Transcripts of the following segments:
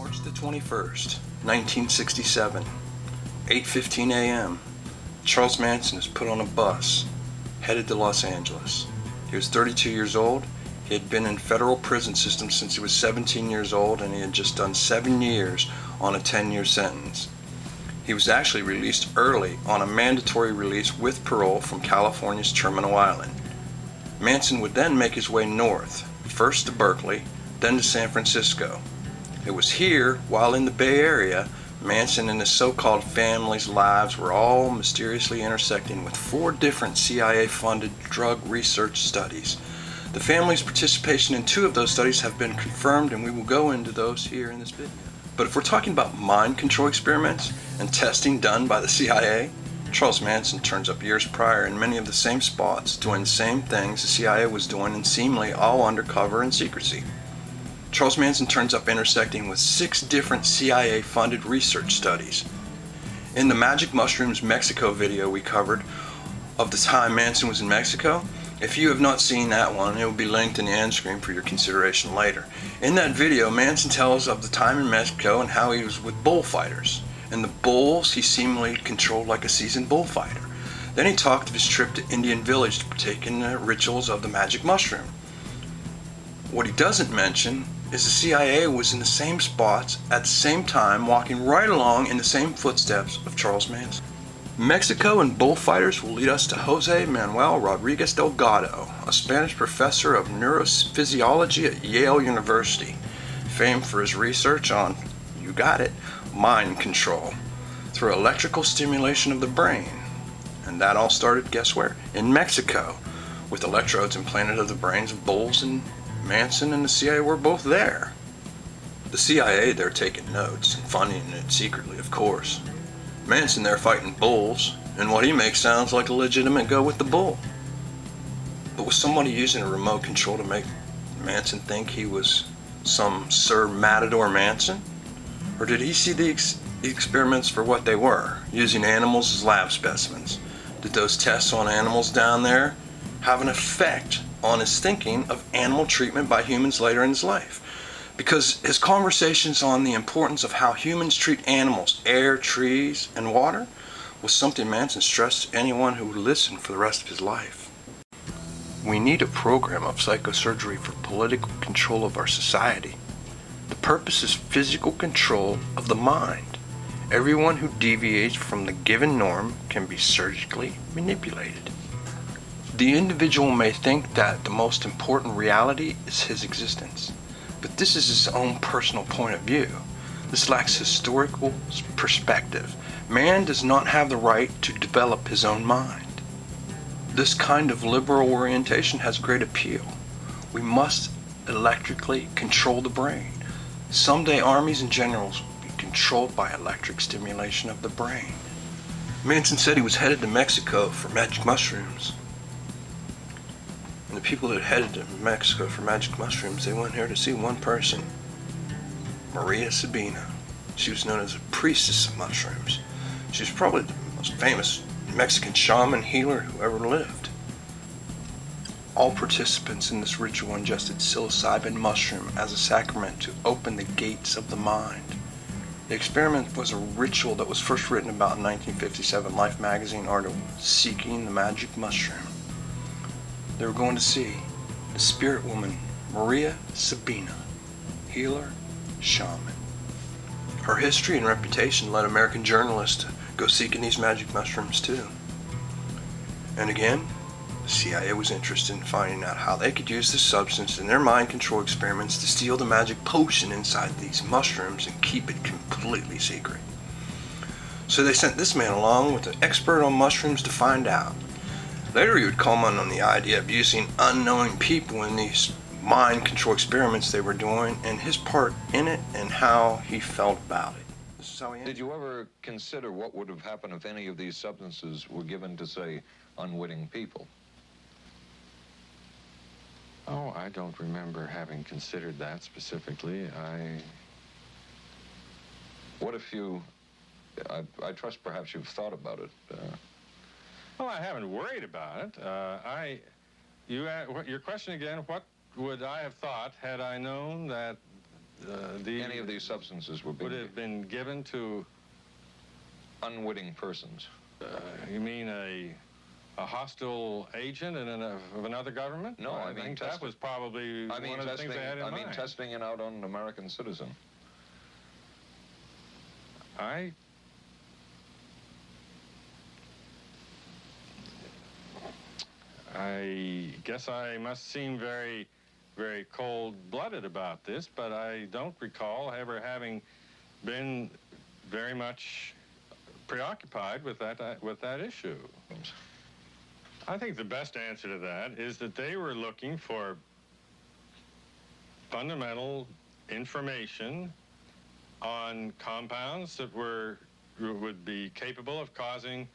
March the 21st, 1967, 8:15 a.m., Charles Manson is put on a bus, headed to Los Angeles. He was 32 years old. He had been in federal prison system since he was 17 years old, and he had just done 7 years on a 10-year sentence. He was actually released early on a mandatory release with parole from California's Terminal Island. Manson would then make his way north, first to Berkeley, then to San Francisco. It was here, while in the Bay Area, Manson and his so-called family's lives were all mysteriously intersecting with 4 different CIA-funded drug research studies. The family's participation in 2 of those studies have been confirmed, and we will go into those here in this video. But if we're talking about mind control experiments and testing done by the CIA, Charles Manson turns up years prior in many of the same spots, doing the same things the CIA was doing, and seemingly all undercover in secrecy. Charles Manson turns up intersecting with 6 different CIA-funded research studies. In the Magic Mushrooms Mexico video we covered of the time Manson was in Mexico, if you have not seen that one, it will be linked in the end screen for your consideration later. In that video, Manson tells of the time in Mexico and how he was with bullfighters. And the bulls he seemingly controlled like a seasoned bullfighter. Then he talked of his trip to Indian village to partake in the rituals of the magic mushroom. What he doesn't mention is the CIA was in the same spots at the same time, walking right along in the same footsteps of Charles Manson. Mexico and bullfighters will lead us to Jose Manuel Rodriguez Delgado, a Spanish professor of neurophysiology at Yale University, famed for his research on, you got it, mind control through electrical stimulation of the brain. And that all started, guess where? In Mexico, with electrodes implanted of the brains of bulls, and Manson and the CIA were both there. The CIA, they're taking notes and funding it secretly, of course. Manson there fighting bulls, and what he makes sounds like a legitimate go with the bull. But was somebody using a remote control to make Manson think he was some Sir Matador Manson? Or did he see the experiments for what they were, using animals as lab specimens? Did those tests on animals down there have an effect on his thinking of animal treatment by humans later in his life? Because his conversations on the importance of how humans treat animals, air, trees, and water was something Manson stressed to anyone who would listen for the rest of his life. We need a program of psychosurgery for political control of our society. The purpose is physical control of the mind. Everyone who deviates from the given norm can be surgically manipulated. The individual may think that the most important reality is his existence, but this is his own personal point of view. This lacks historical perspective. Man does not have the right to develop his own mind. This kind of liberal orientation has great appeal. We must electrically control the brain. Someday armies and generals will be controlled by electric stimulation of the brain. Manson said he was headed to Mexico for magic mushrooms. And the people that headed to Mexico for magic mushrooms, they went here to see one person, Maria Sabina. She was known as a priestess of mushrooms. She was probably the most famous Mexican shaman healer who ever lived. All participants in this ritual ingested psilocybin mushroom as a sacrament to open the gates of the mind. The experiment was a ritual that was first written about in 1957 Life magazine article, Seeking the Magic Mushroom. They were going to see the spirit woman Maria Sabina, healer, shaman. Her history and reputation led American journalists to go seeking these magic mushrooms too. And again, the CIA was interested in finding out how they could use this substance in their mind control experiments to steal the magic potion inside these mushrooms and keep it completely secret. So they sent this man along with an expert on mushrooms to find out. Later he would comment on the idea of using unknowing people in these mind control experiments they were doing, and his part in it and how he felt about it. This is how he ended. Did you ever consider what would have happened if any of these substances were given to, say, unwitting people? Oh, I don't remember having considered that specifically. What if you... I trust perhaps you've thought about it. Well, I haven't worried about it. Your question again, what would I have thought had I known that Any of these substances would have been given to... unwitting persons. You mean a hostile agent of another government? No, I mean think that was probably one of the things they had in mind. I mean testing it out on an American citizen. I guess I must seem very, very cold-blooded about this, but I don't recall ever having been very much preoccupied with that issue. I think the best answer to that is that they were looking for fundamental information on compounds that would be capable of causing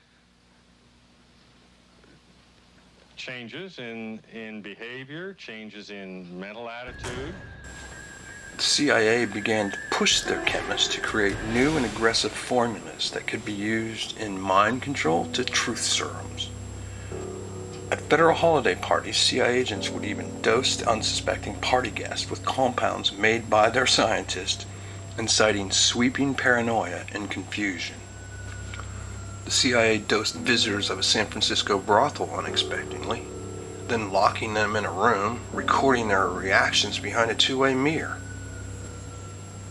changes in behavior, changes in mental attitude. The CIA began to push their chemists to create new and aggressive formulas that could be used in mind control to truth serums. At federal holiday parties, CIA agents would even dose the unsuspecting party guests with compounds made by their scientists, inciting sweeping paranoia and confusion. The CIA dosed visitors of a San Francisco brothel unexpectedly, then locking them in a room, recording their reactions behind a two-way mirror.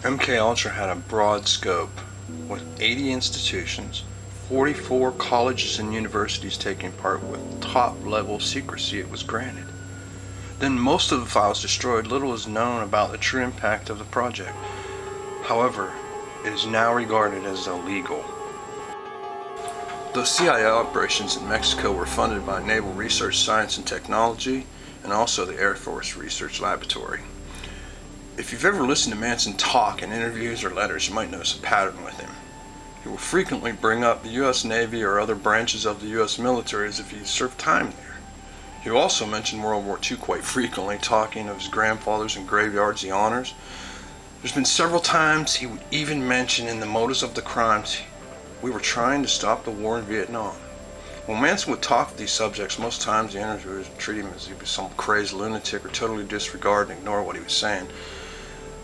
MKUltra had a broad scope, with 80 institutions, 44 colleges and universities taking part. With top-level secrecy it was granted. Then most of the files destroyed. Little is known about the true impact of the project. However, it is now regarded as illegal. The CIA operations in Mexico were funded by Naval Research, Science and Technology, and also the Air Force Research Laboratory. If you've ever listened to Manson talk in interviews or letters, you might notice a pattern with him. He will frequently bring up the U.S. Navy or other branches of the U.S. military as if he served time there. He will also mention World War II quite frequently, talking of his grandfathers and graveyards he honors. There's been several times he would even mention in the motives of the crimes, we were trying to stop the war in Vietnam. When Manson would talk of these subjects, most times the interviewers would treat him as if he was some crazed lunatic or totally disregard and ignore what he was saying.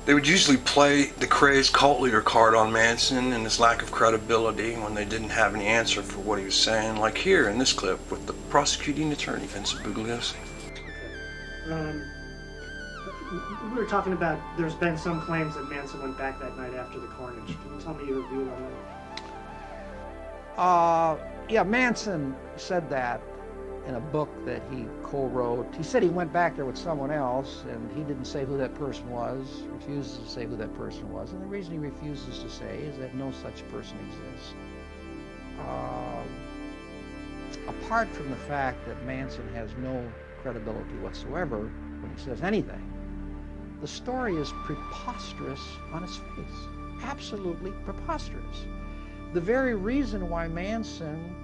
They would usually play the crazed cult leader card on Manson and his lack of credibility when they didn't have any answer for what he was saying, like here in this clip with the prosecuting attorney, Vincent Bugliosi. We were talking about there's been some claims that Manson went back that night after the carnage. Can you tell me your view on that? Yeah, Manson said that in a book that he co-wrote. He said he went back there with someone else, and he didn't say who that person was, refuses to say who that person was. And the reason he refuses to say is that no such person exists. Apart from the fact that Manson has no credibility whatsoever when he says anything, the story is preposterous on its face. Absolutely preposterous. The very reason why Manson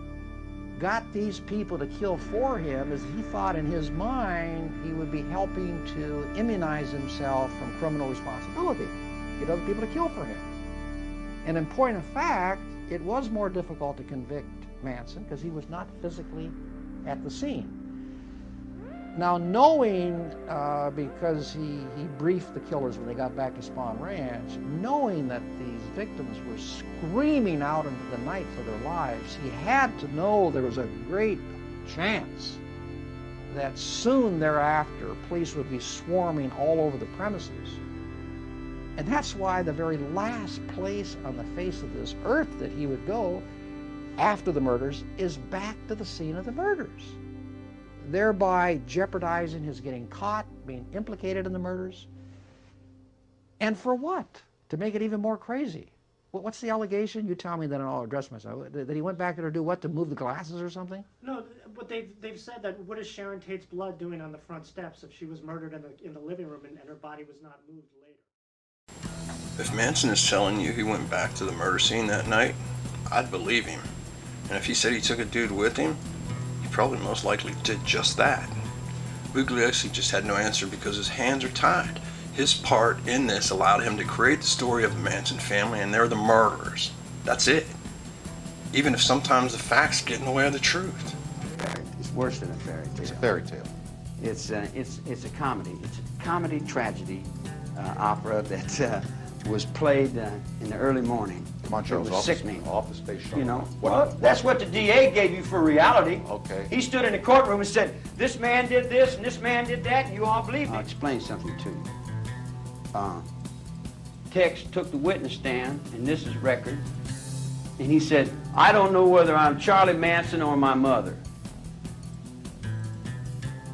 got these people to kill for him is he thought in his mind he would be helping to immunize himself from criminal responsibility, get other people to kill for him. And in point of fact, it was more difficult to convict Manson because he was not physically at the scene. Now, knowing, because he briefed the killers when they got back to Spawn Ranch, knowing that these victims were screaming out into the night for their lives, he had to know there was a great chance that soon thereafter police would be swarming all over the premises. And that's why the very last place on the face of this earth that he would go after the murders is back to the scene of the murders, thereby jeopardizing his getting caught, being implicated in the murders. And for what? To make it even more crazy. What's the allegation? You tell me, then I'll address myself. That he went back there to do what? To move the glasses or something? No, but they've said that what is Sharon Tate's blood doing on the front steps if she was murdered in the living room and her body was not moved later? If Manson is telling you he went back to the murder scene that night, I'd believe him. And if he said he took a dude with him, he probably most likely did just that. Bugliosi just had no answer because his hands are tied. His part in this allowed him to create the story of the Manson family, and they're the murderers. That's it. Even if sometimes the facts get in the way of the truth. It's worse than a fairy tale. It's a fairy tale. It's a comedy. It's a comedy tragedy opera that was played in the early morning. Come on, Charles. It was sickening. Office Space Shaman. You know, well, that's what the DA gave you for reality. Okay. He stood in the courtroom and said, this man did this and this man did that, and you all believed it. I'll explain something to you. Tex took the witness stand, and this is record, and he said, I don't know whether I'm Charlie Manson or my mother.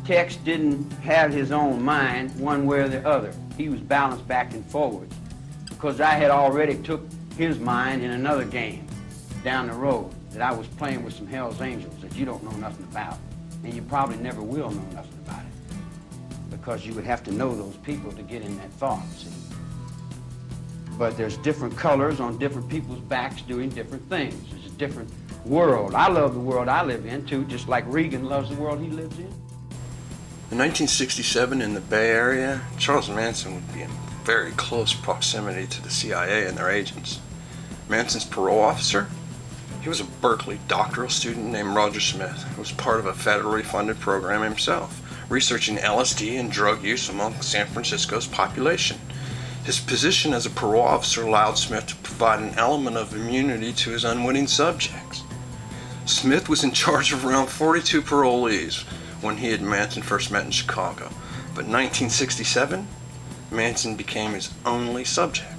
Tex didn't have his own mind one way or the other. He was balanced back and forward because I had already took his mind in another game down the road that I was playing with some Hell's Angels that you don't know nothing about, and you probably never will know nothing about it because you would have to know those people to get in that thought, see? But there's different colors on different people's backs doing different things. It's a different world. I love the world I live in too, just like Reagan loves the world he lives in. In 1967, in the Bay Area, Charles Manson would be in very close proximity to the CIA and their agents. Manson's parole officer, he was a Berkeley doctoral student named Roger Smith, who was part of a federally funded program himself, researching LSD and drug use among San Francisco's population. His position as a parole officer allowed Smith to provide an element of immunity to his unwitting subjects. Smith was in charge of around 42 parolees when he and Manson first met in Chicago, but in 1967, Manson became his only subject.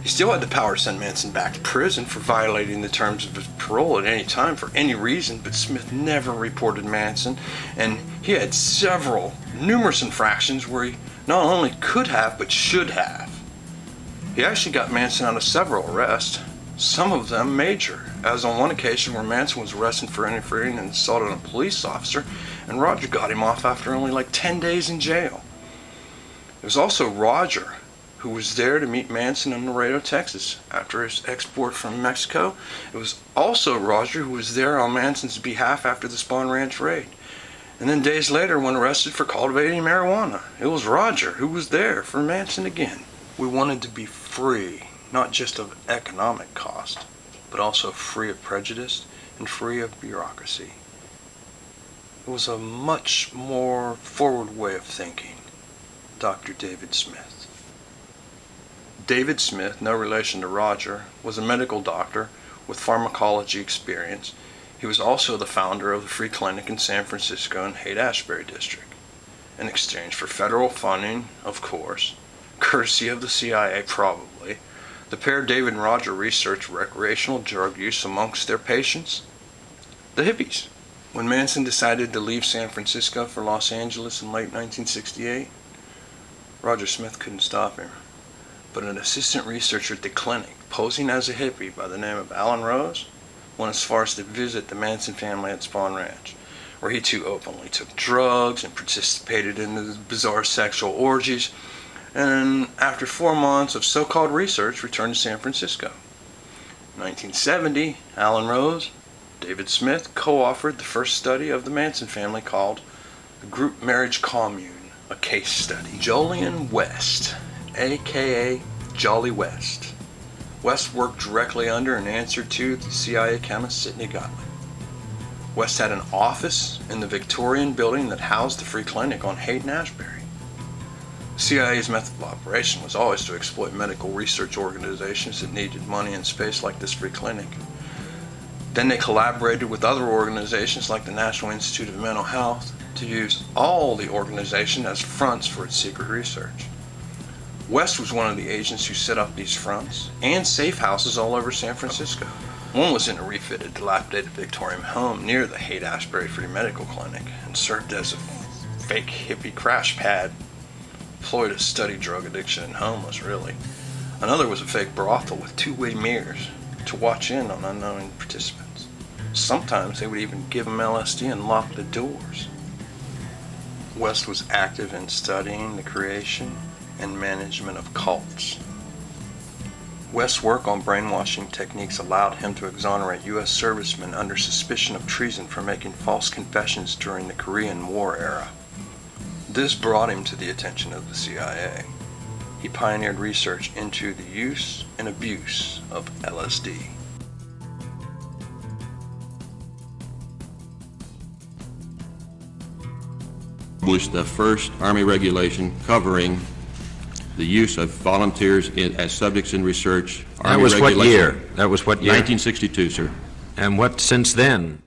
He still had the power to send Manson back to prison for violating the terms of his parole at any time for any reason, but Smith never reported Manson, and he had numerous infractions where he not only could have, but should have. He actually got Manson out of several arrests, some of them major, as on one occasion where Manson was arrested for interfering and assaulting a police officer, and Roger got him off after only like 10 days in jail. It was also Roger who was there to meet Manson in Laredo, Texas, after his export from Mexico. It was also Roger who was there on Manson's behalf after the Spawn Ranch raid. And then days later, when arrested for cultivating marijuana, it was Roger who was there for Manson again. We wanted to be free, not just of economic cost, but also free of prejudice and free of bureaucracy. It was a much more forward way of thinking. Dr. David Smith. David Smith, no relation to Roger, was a medical doctor with pharmacology experience. He was also the founder of the free clinic in San Francisco and Haight-Ashbury district. In exchange for federal funding, of course, courtesy of the CIA probably, the pair David and Roger researched recreational drug use amongst their patients, the hippies. When Manson decided to leave San Francisco for Los Angeles in late 1968, Roger Smith couldn't stop him. But an assistant researcher at the clinic, posing as a hippie by the name of Alan Rose, went as far as to visit the Manson family at Spawn Ranch, where he too openly took drugs and participated in the bizarre sexual orgies, and after 4 months of so-called research, returned to San Francisco. In 1970, Alan Rose, David Smith co-authored the first study of the Manson family called The Group Marriage Commune, a case study. Jolyon West, a.k.a. Jolly West. West worked directly under and answered to the CIA chemist Sidney Gottlieb. West had an office in the Victorian building that housed the free clinic on Haight and Ashbury. The CIA's method of operation was always to exploit medical research organizations that needed money and space like this free clinic. Then they collaborated with other organizations like the National Institute of Mental Health to use all the organization as fronts for its secret research. West was one of the agents who set up these fronts and safe houses all over San Francisco. One was in a refitted, dilapidated Victorian home near the Haight-Ashbury Free Medical Clinic and served as a fake hippie crash pad, employed to study drug addiction and homeless, really. Another was a fake brothel with two-way mirrors to watch in on unknown participants. Sometimes they would even give them LSD and lock the doors. West was active in studying the creation and management of cults. West's work on brainwashing techniques allowed him to exonerate U.S. servicemen under suspicion of treason for making false confessions during the Korean War era. This brought him to the attention of the CIA. He pioneered research into the use and abuse of LSD. Published the first Army regulation covering the use of volunteers as subjects in research. That was what year? That was what year? 1962, sir. And what since then?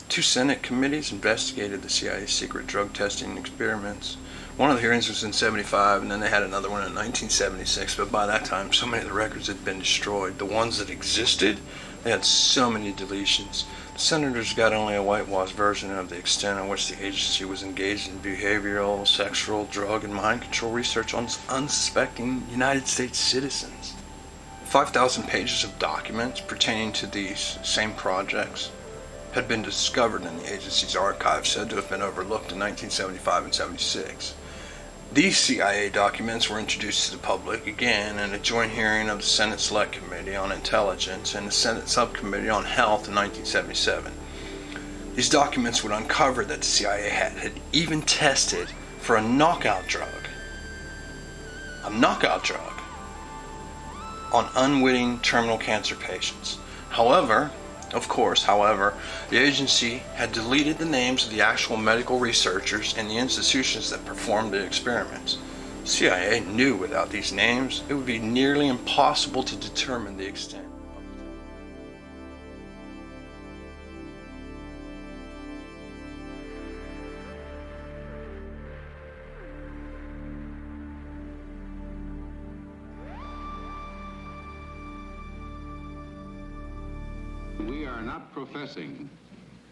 2 Senate committees investigated the CIA's secret drug testing experiments. One of the hearings was in 75, and then they had another one in 1976, but by that time, so many of the records had been destroyed. The ones that existed, they had so many deletions. The senators got only a whitewashed version of the extent on which the agency was engaged in behavioral, sexual, drug, and mind control research on unsuspecting United States citizens. 5,000 pages of documents pertaining to these same projects had been discovered in the agency's archives, said to have been overlooked in 1975 and 76. These CIA documents were introduced to the public again in a joint hearing of the Senate Select Committee on Intelligence and the Senate Subcommittee on Health in 1977. These documents would uncover that the CIA had even tested for a knockout drug on unwitting terminal cancer patients. However, the agency had deleted the names of the actual medical researchers and the institutions that performed the experiments. CIA knew without these names, it would be nearly impossible to determine the extent of the We are not professing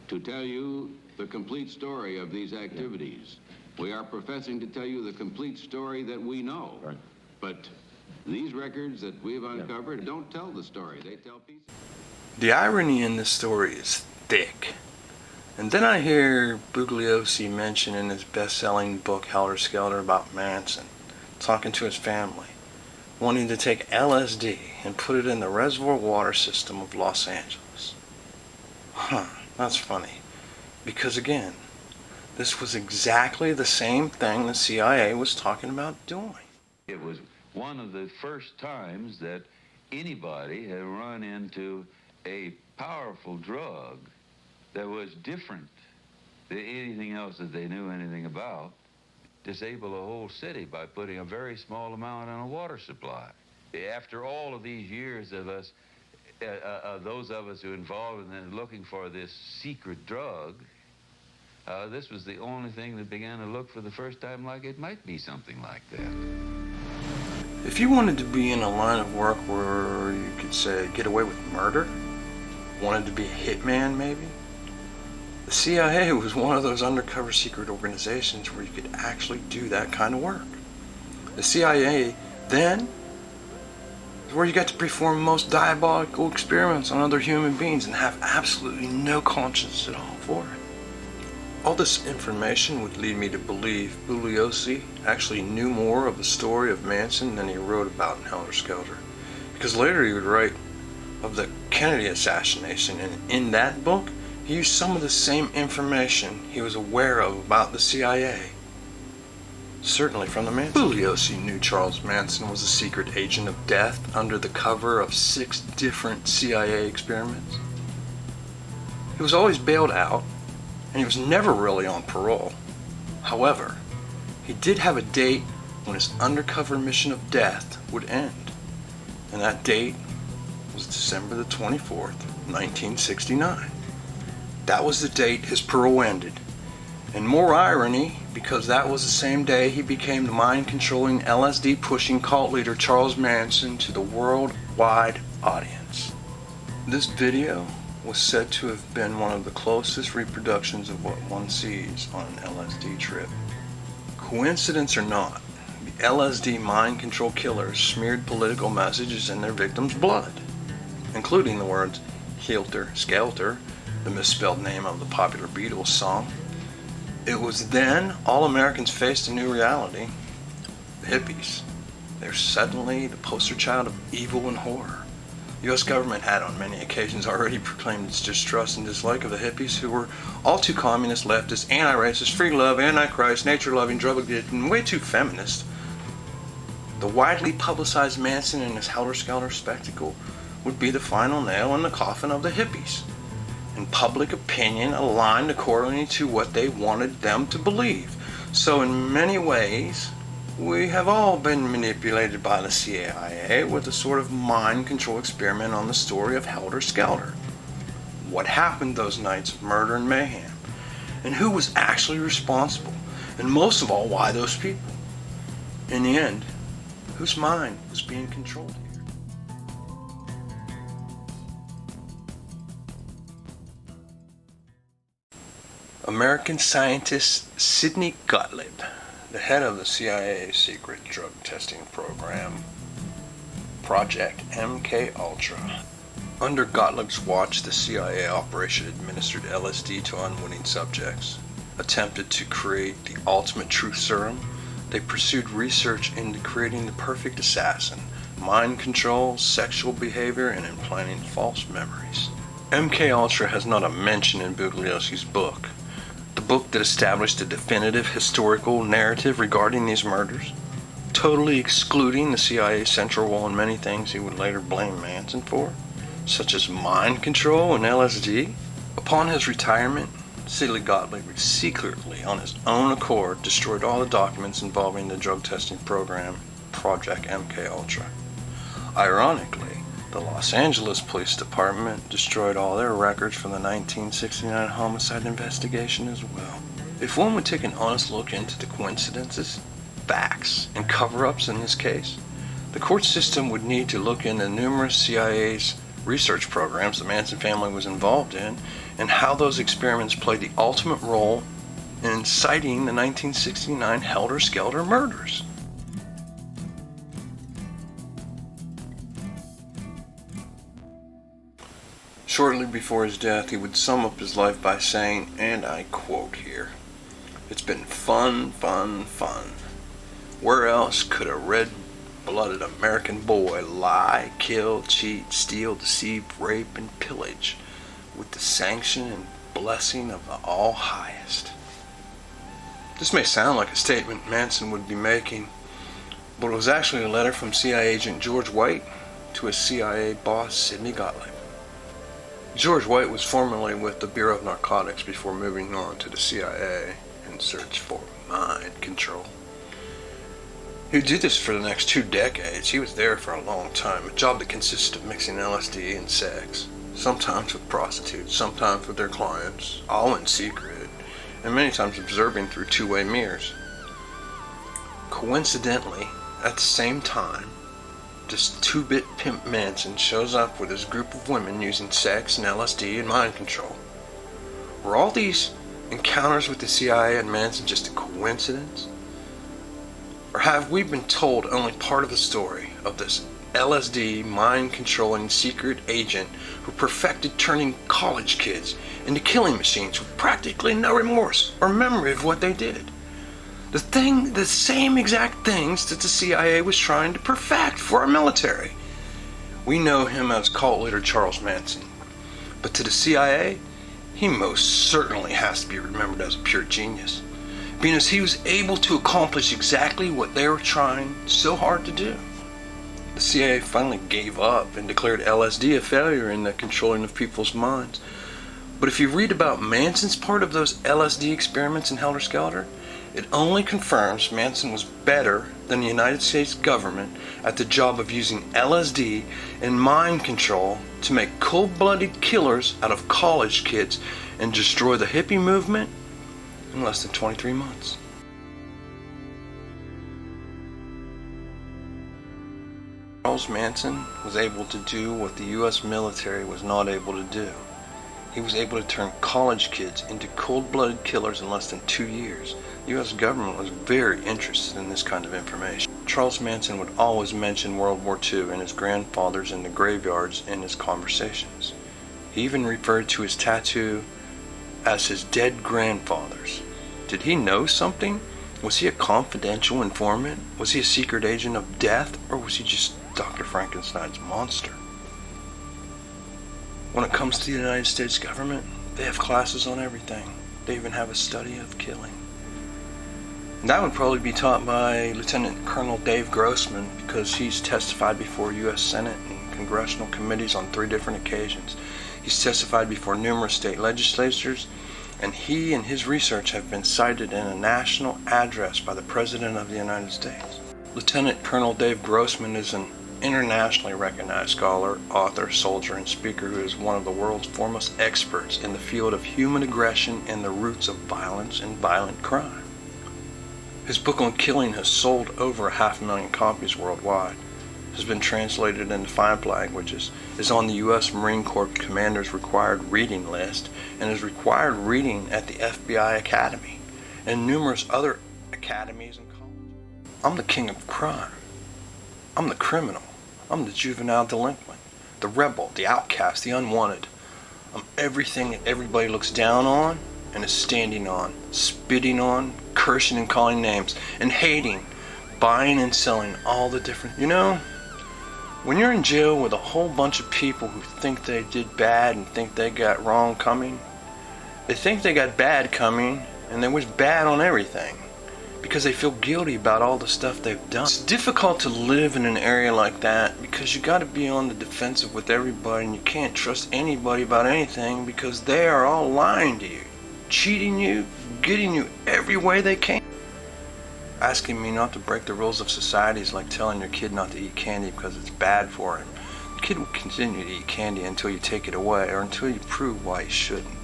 to tell you the complete story of these activities. We are professing to tell you the complete story that we know. Right. But these records that we've uncovered don't tell the story. They tell pieces. The irony in this story is thick. And then I hear Bugliosi mention in his best-selling book, Helter Skelter, about Manson, talking to his family, wanting to take LSD and put it in the reservoir water system of Los Angeles. That's funny. Because again, this was exactly the same thing the CIA was talking about doing. It was one of the first times that anybody had run into a powerful drug that was different than anything else that they knew anything about. Disable a whole city by putting a very small amount on a water supply. After all of these years of us, those of us who were involved in looking for this secret drug, this was the only thing that began to look for the first time like it might be something like that. If you wanted to be in a line of work where you could say, get away with murder, wanted to be a hitman maybe, the CIA was one of those undercover secret organizations where you could actually do that kind of work. The CIA then is where you got to perform most diabolical experiments on other human beings and have absolutely no conscience at all for it. All this information would lead me to believe Bugliosi actually knew more of the story of Manson than he wrote about in Helter Skelter, because later he would write of the Kennedy assassination, and in that book he used some of the same information he was aware of about the CIA, certainly from the Manson. Bugliosi knew Charles Manson was a secret agent of death under the cover of 6 different CIA experiments. He was always bailed out, and he was never really on parole. However, he did have a date when his undercover mission of death would end, and that date was December the 24th, 1969. That was the date his parole ended. And more irony, because that was the same day he became the mind-controlling, LSD-pushing cult leader Charles Manson to the worldwide audience. This video was said to have been one of the closest reproductions of what one sees on an LSD trip. Coincidence or not, the LSD mind control killers smeared political messages in their victims' blood, including the words Helter Skelter, the misspelled name of the popular Beatles song. It was then all Americans faced a new reality. The hippies. They're suddenly the poster child of evil and horror. The U.S. government had on many occasions already proclaimed its distrust and dislike of the hippies, who were all too communist, leftist, anti-racist, free love, anti-Christ, nature-loving, drug-addicted, and way too feminist. The widely publicized Manson and his Helter Skelter spectacle would be the final nail in the coffin of the hippies, and public opinion aligned accordingly to what they wanted them to believe. So in many ways, We have all been manipulated by the CIA with a sort of mind control experiment on the story of Helter Skelter. What happened those nights of murder and mayhem? And who was actually responsible? And most of all, why those people? In the end, whose mind was being controlled here? American scientist Sidney Gottlieb, the head of the CIA's secret drug testing program, Project MK Ultra. Under Gottlieb's watch, the CIA operation administered LSD to unwitting subjects, attempted to create the ultimate truth serum. They pursued research into creating the perfect assassin, mind control, sexual behavior, and implanting false memories. MK Ultra has not a mention in Bugliosi's book, the book that established a definitive historical narrative regarding these murders, totally excluding the CIA's central role in many things he would later blame Manson for, such as mind control and LSD. Upon his retirement, Sidney Gottlieb secretly, on his own accord, destroyed all the documents involving the drug testing program, Project MK Ultra. Ironically, the Los Angeles Police Department destroyed all their records from the 1969 homicide investigation as well. If one would take an honest look into the coincidences, facts, and cover-ups in this case, the court system would need to look into numerous CIA's research programs the Manson family was involved in, and how those experiments played the ultimate role in inciting the 1969 Helter Skelter murders. Shortly before his death, he would sum up his life by saying, and I quote here, "It's been fun, fun, fun. Where else could a red-blooded American boy lie, kill, cheat, steal, deceive, rape, and pillage with the sanction and blessing of the All-Highest?" This may sound like a statement Manson would be making, but it was actually a letter from CIA agent George White to his CIA boss, Sidney Gottlieb. George White was formerly with the Bureau of Narcotics before moving on to the CIA in search for mind control. He would do this for the next 2 decades. He was there for a long time, a job that consisted of mixing LSD and sex, sometimes with prostitutes, sometimes with their clients, all in secret, and many times observing through two-way mirrors. Coincidentally, at the same time, this 2-bit pimp Manson shows up with his group of women using sex and LSD and mind control. Were all these encounters with the CIA and Manson just a coincidence? Or have we been told only part of the story of this LSD mind-controlling secret agent who perfected turning college kids into killing machines with practically no remorse or memory of what they did? The same exact things that the CIA was trying to perfect for our military. We know him as cult leader Charles Manson, but to the CIA, he most certainly has to be remembered as a pure genius, because he was able to accomplish exactly what they were trying so hard to do. The CIA finally gave up and declared LSD a failure in the controlling of people's minds. But if you read about Manson's part of those LSD experiments in Helter Skelter, it only confirms Manson was better than the United States government at the job of using LSD and mind control to make cold-blooded killers out of college kids and destroy the hippie movement in less than 23 months. Charles Manson was able to do what the U.S. military was not able to do. He was able to turn college kids into cold-blooded killers in less than 2 years. The U.S. government was very interested in this kind of information. Charles Manson would always mention World War II and his grandfathers in the graveyards in his conversations. He even referred to his tattoo as his dead grandfathers. Did he know something? Was he a confidential informant? Was he a secret agent of death? Or was he just Dr. Frankenstein's monster? When it comes to the United States government, they have classes on everything. They even have a study of killing. And that would probably be taught by Lieutenant Colonel Dave Grossman, because he's testified before U.S. Senate and congressional committees on 3 different occasions. He's testified before numerous state legislatures, And he and his research have been cited in a national address by the President of the United States. Lieutenant Colonel Dave Grossman is an internationally recognized scholar, author, soldier, and speaker who is one of the world's foremost experts in the field of human aggression and the roots of violence and violent crime. His book on killing has sold over 500,000 copies worldwide, has been translated into 5 languages, is on the U.S. Marine Corps Commander's required reading list, and is required reading at the FBI Academy and numerous other academies and colleges. I'm the king of crime. I'm the criminal. I'm the juvenile delinquent, the rebel, the outcast, the unwanted. I'm everything that everybody looks down on and is standing on, spitting on, cursing and calling names, and hating, buying and selling all the different... You know, when you're in jail with a whole bunch of people who think they did bad and think they got wrong coming, they think they got bad coming and they wish bad on everything, because they feel guilty about all the stuff they've done. It's difficult to live in an area like that because you got to be on the defensive with everybody, and you can't trust anybody about anything because they are all lying to you, cheating you, getting you every way they can. Asking me not to break the rules of society is like telling your kid not to eat candy because it's bad for him. The kid will continue to eat candy until you take it away or until you prove why he shouldn't.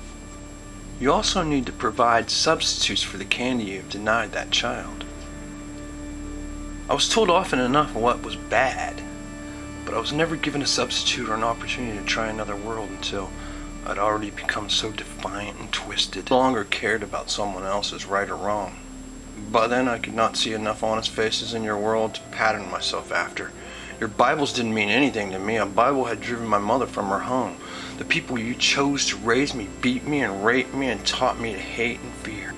You also need to provide substitutes for the candy you've denied that child. I was told often enough what was bad, but I was never given a substitute or an opportunity to try another world until I'd already become so defiant and twisted. No longer cared about someone else's right or wrong. By then I could not see enough honest faces in your world to pattern myself after. Your Bibles didn't mean anything to me. A Bible had driven my mother from her home. The people you chose to raise me beat me and raped me and taught me to hate and fear.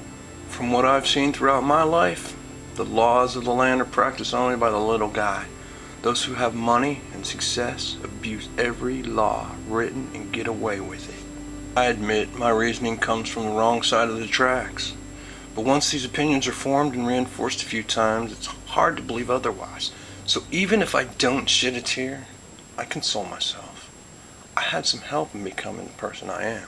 From what I've seen throughout my life, the laws of the land are practiced only by the little guy. Those who have money and success abuse every law written and get away with it. I admit my reasoning comes from the wrong side of the tracks. But once these opinions are formed and reinforced a few times, it's hard to believe otherwise. So even if I don't shed a tear, I console myself. I had some help in becoming the person I am.